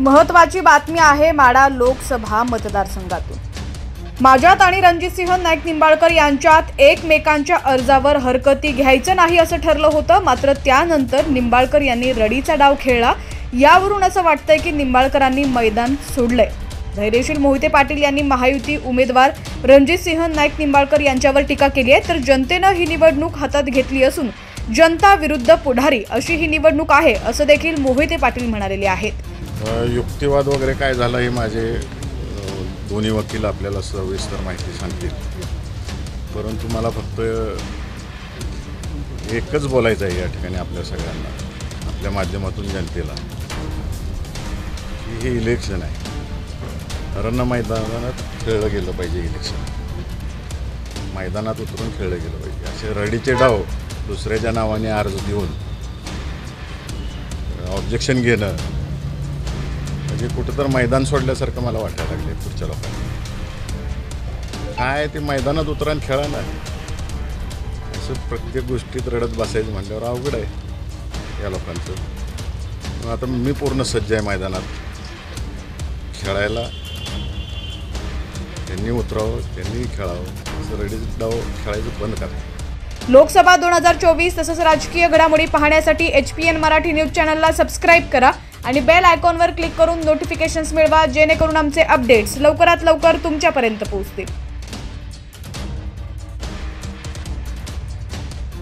महत्त्वाची बातमी आहे माढा लोकसभा मतदारसंघातून। माझ्यात आणि रणजितसिंह नाईक निंबाळकर यांच्यात एकमेकांच्या अर्जावर हरकती घ्यायचं नाही असं ठरलं होतं। मात्र त्यानंतर निंबाळकर यांनी रडीचा डाव खेळला। यावरून असं वाटतंय की निंबाळकरांनी मैदान सोडलंय। धैर्यशील मोहिते पाटील यांनी महायुती उमेदवार रणजितसिंह नाईक निंबाळकर यांच्यावर टीका केली आहे। तर जनतेनं ही निवडणूक हातात घेतली असून जनता विरुद्ध पुढारी अशी ही निवडणूक आहे असं देखील मोहिते पाटील म्हणालेले आहेत। युक्तिवाद वगैरे काय झाला हे माझे दोन्ही वकील आपल्याला सविस्तर माहिती सांगतील, परंतु मला फक्त एकच बोलायचं आहे या ठिकाणी आपल्या सगळ्यांना, आपल्या माध्यमातून जनतेला, की हे इलेक्शन आहे, रण मैदानात खेळलं गेलं पाहिजे। इलेक्शन मैदानात उतरून खेळलं गेलं पाहिजे। असे रडीचे डाव दुसऱ्याच्या नावाने अर्ज देऊन ऑब्जेक्शन घेणं म्हणजे कुठं तर मैदान सोडल्यासारखं मला वाटायला लागले पुढच्या लोकांना। काय ते मैदानात उतरान खेळा ना, असं प्रत्येक गोष्टीत रडत बसायचं म्हटल्यावर अवघड आहे या लोकांचं। आता मी पूर्ण सज्ज आहे मैदानात खेळायला, त्यांनी उतरावं, त्यांनी खेळावं, असं रडीचं डाव खेळायचं बंद करा। लोकसभा 2024 तसंच राजकीय घडामोडी पाहण्यासाठी HPN मराठी न्यूज चॅनलला सबस्क्राईब करा आणि बेल आयकॉनवर क्लिक करून नोटिफिकेशन्स मिळवा, जेणेकरून आमचे अपडेट्स लवकरात लवकर तुमच्यापर्यंत पोहोचतील।